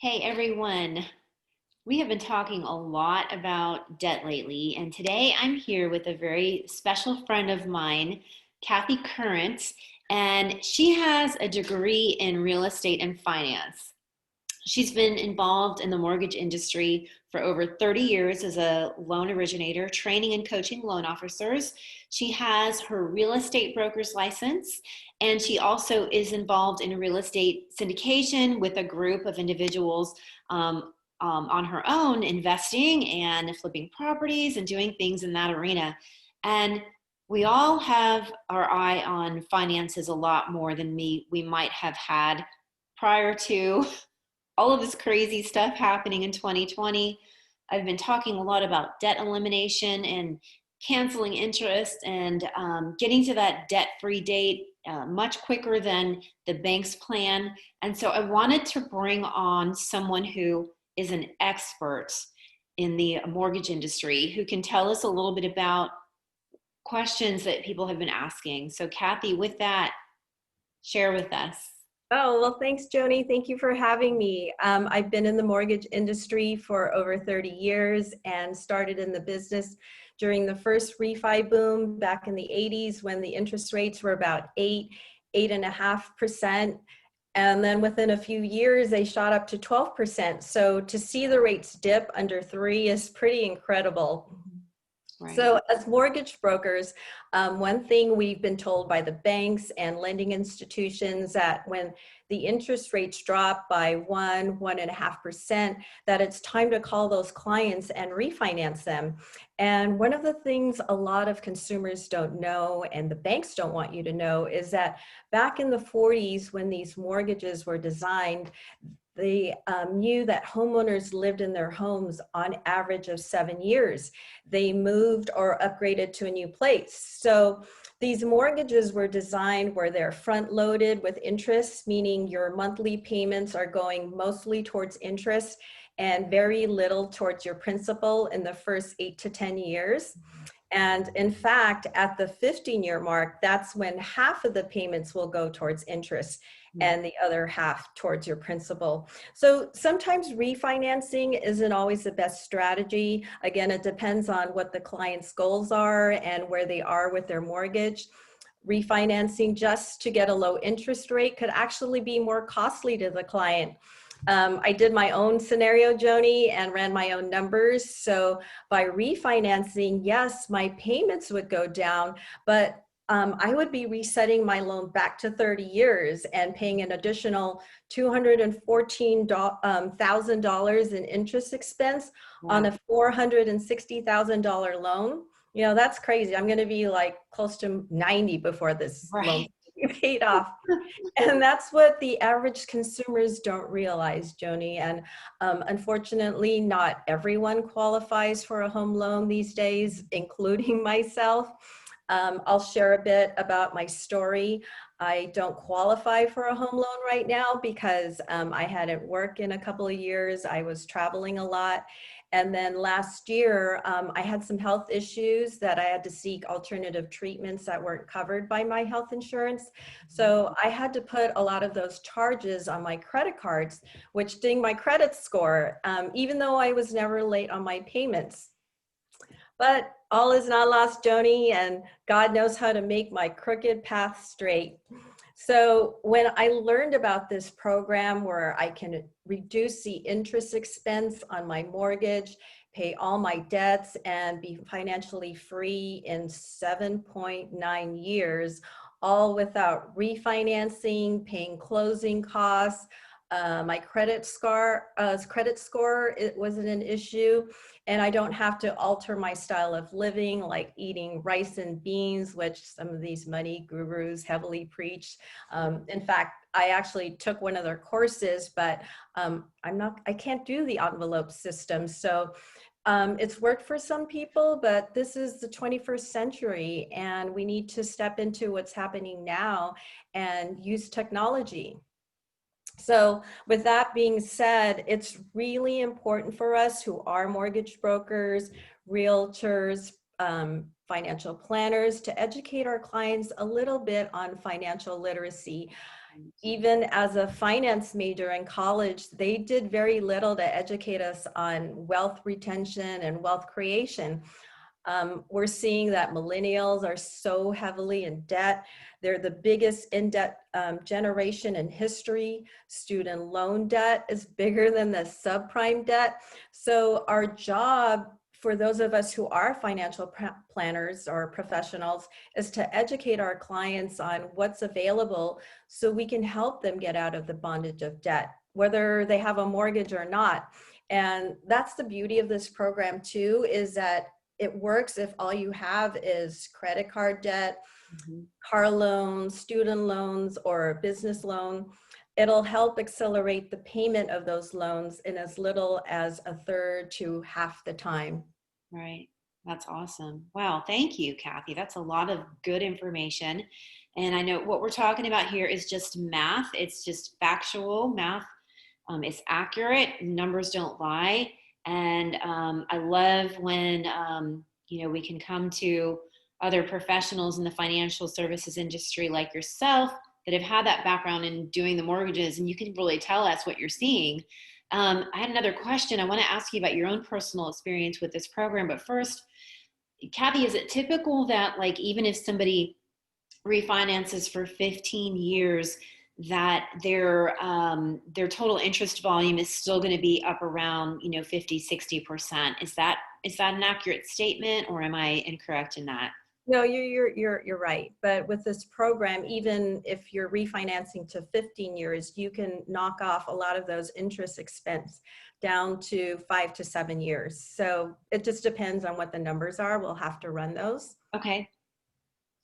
Hey everyone, we have been talking a lot about debt lately, and today I'm here with a very special friend of mine, Kathy Current, and she has a degree in real estate and finance. She's been involved in the mortgage industry for over 30 years as a loan originator, training and coaching loan officers. She has her real estate broker's license, and she also is involved in real estate syndication with a group of individuals on her own, investing and flipping properties and doing things in that arena. And we all have our eye on finances a lot more than we might have had prior to all of this crazy stuff happening in 2020. I've been talking a lot about debt elimination and canceling interest and getting to that debt-free date much quicker than the bank's plan. And so I wanted to bring on someone who is an expert in the mortgage industry who can tell us a little bit about questions that people have been asking. So Kathy, with that, share with us. Oh, well, thanks, Joni. Thank you for having me. I've been in the mortgage industry for over 30 years and started in the business during the first refi boom back in the 80s when the interest rates were about 8.5%. And then within a few years, they shot up to 12%. So to see the rates dip under 3 is pretty incredible. Right. So as mortgage brokers, one thing we've been told by the banks and lending institutions that when the interest rates drop by 1.5%, that it's time to call those clients and refinance them. And one of the things a lot of consumers don't know and the banks don't want you to know is that back in the 40s when these mortgages were designed, they knew that homeowners lived in their homes on average of 7 years. They moved or upgraded to a new place. So these mortgages were designed where they're front loaded with interest, meaning your monthly payments are going mostly towards interest and very little towards your principal in the first 8 to 10 years. And in fact, at the 15-year mark, that's when half of the payments will go towards interest and the other half towards your principal. So sometimes refinancing isn't always the best strategy. Again, it depends on what the client's goals are and where they are with their mortgage. Refinancing just to get a low interest rate could actually be more costly to the client. I did my own scenario, Joni, and ran my own numbers. So by refinancing, yes, my payments would go down, but I would be resetting my loan back to 30 years and paying an additional $214,000 in interest expense on a $460,000 loan. You know, that's crazy. I'm going to be like close to 90 before this loan paid off. And that's what the average consumers don't realize, Joni. And unfortunately, not everyone qualifies for a home loan these days, including myself. I'll share a bit about my story. I don't qualify for a home loan right now because I hadn't worked in a couple of years. I was traveling a lot. And then last year, I had some health issues that I had to seek alternative treatments that weren't covered by my health insurance. So I had to put a lot of those charges on my credit cards, which dinged my credit score, even though I was never late on my payments. But all is not lost, Joni, and God knows how to make my crooked path straight. So when I learned about this program where I can reduce the interest expense on my mortgage, pay all my debts, and be financially free in 7.9 years, all without refinancing, paying closing costs, my credit score, it wasn't an issue, and I don't have to alter my style of living, like eating rice and beans, which some of these money gurus heavily preach. In fact, I actually took one of their courses, but I can't do the envelope system. So it's worked for some people, but this is the 21st century, and we need to step into what's happening now and use technology. So with that being said, it's really important for us who are mortgage brokers, realtors, financial planners to educate our clients a little bit on financial literacy. even as a finance major in college, they did very little to educate us on wealth retention and wealth creation. We're seeing that millennials are so heavily in debt. They're the biggest in debt generation in history. Student loan debt is bigger than the subprime debt. So our job for those of us who are financial planners or professionals is to educate our clients on what's available so we can help them get out of the bondage of debt, whether they have a mortgage or not. And that's the beauty of this program too, is that it works if all you have is credit card debt, car loans, student loans, or a business loan. It'll help accelerate the payment of those loans in as little as a third to half the time. Right. That's awesome. Wow. Thank you, Kathy. That's a lot of good information. And I know what we're talking about here is just math. It's just factual math. It's accurate. Numbers don't lie. And I love when, we can come to other professionals in the financial services industry like yourself that have had that background in doing the mortgages, and you can really tell us what you're seeing. I had another question. I want to ask you about your own personal experience with this program. But first, Kathy, is it typical that, like, even if somebody refinances for 15 years, that their total interest volume is still going to be up around 50-60%? Is that an accurate statement, or am I incorrect in that? No, you're right. But with this program, even if you're refinancing to 15 years, you can knock off a lot of those interest expense down to 5 to 7 years. So it just depends on what the numbers are. We'll have to run those. Okay,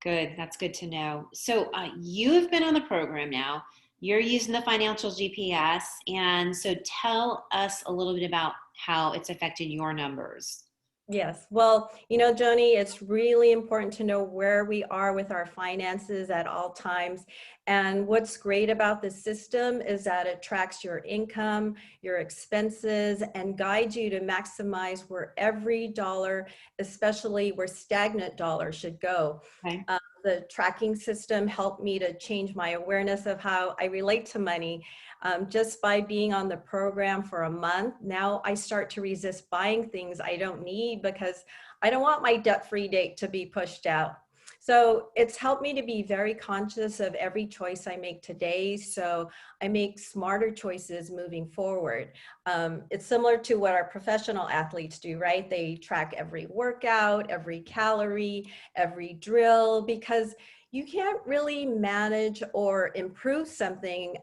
good. That's good to know. So you have been on the program now. You're using the financial GPS. And so tell us a little bit about how it's affected your numbers. Yes. Well, Joni, it's really important to know where we are with our finances at all times. And what's great about this system is that it tracks your income, your expenses, and guides you to maximize where every dollar, especially where stagnant dollars, should go. Okay. The tracking system helped me to change my awareness of how I relate to money. Just by being on the program for a month, now I start to resist buying things I don't need because I don't want my debt-free date to be pushed out. So it's helped me to be very conscious of every choice I make today, so I make smarter choices moving forward. It's similar to what our professional athletes do, right? They track every workout, every calorie, every drill, because you can't really manage or improve something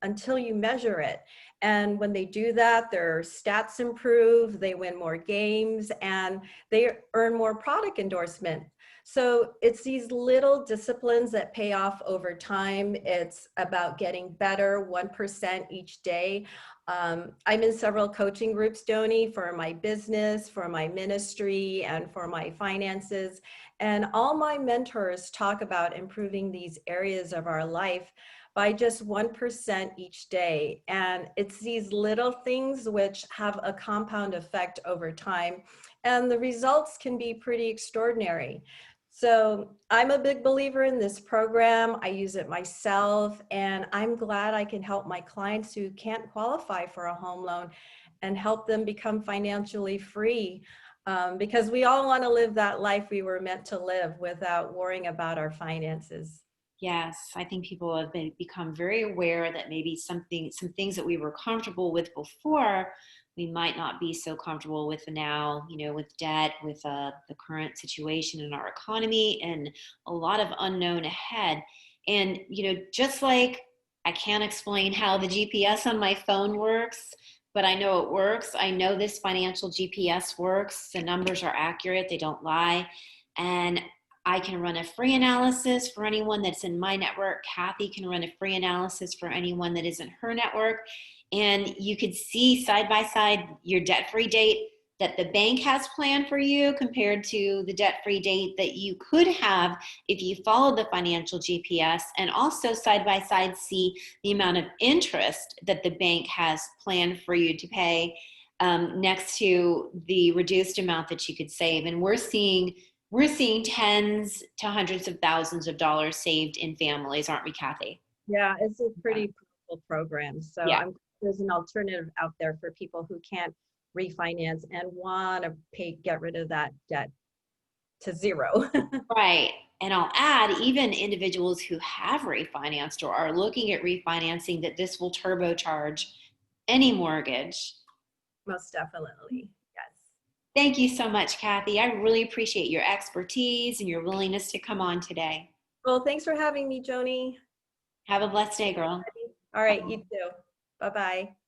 until you measure it. And when they do that, their stats improve, they win more games, and they earn more product endorsement. So it's these little disciplines that pay off over time. It's about getting better 1% each day. I'm in several coaching groups, Doni, for my business, for my ministry, and for my finances. And all my mentors talk about improving these areas of our life by just 1% each day. And it's these little things which have a compound effect over time. And the results can be pretty extraordinary. So I'm a big believer in this program. I use it myself, and I'm glad I can help my clients who can't qualify for a home loan and help them become financially free. Because we all want to live that life we were meant to live without worrying about our finances. Yes, I think people have become very aware that maybe some things that we were comfortable with before, we might not be so comfortable with now, with debt, with the current situation in our economy, and a lot of unknown ahead. And, just like I can't explain how the GPS on my phone works, but I know it works. I know this financial GPS works. The numbers are accurate, they don't lie. And I can run a free analysis for anyone that's in my network. Kathy can run a free analysis for anyone that is in her network. And you could see side by side your debt-free date that the bank has planned for you compared to the debt-free date that you could have if you followed the financial GPS, and also side by side see the amount of interest that the bank has planned for you to pay, next to the reduced amount that you could save. And we're seeing tens to hundreds of thousands of dollars saved in families, aren't we, Kathy? Yeah, it's a Yeah. pretty powerful program. So Yeah. I'm there's an alternative out there for people who can't refinance and want to get rid of that debt to zero. Right. And I'll add, even individuals who have refinanced or are looking at refinancing, that this will turbocharge any mortgage. Most definitely. Yes. Thank you so much, Kathy. I really appreciate your expertise and your willingness to come on today. Well, thanks for having me, Joni. Have a blessed day, girl. All right, you too. Bye-bye.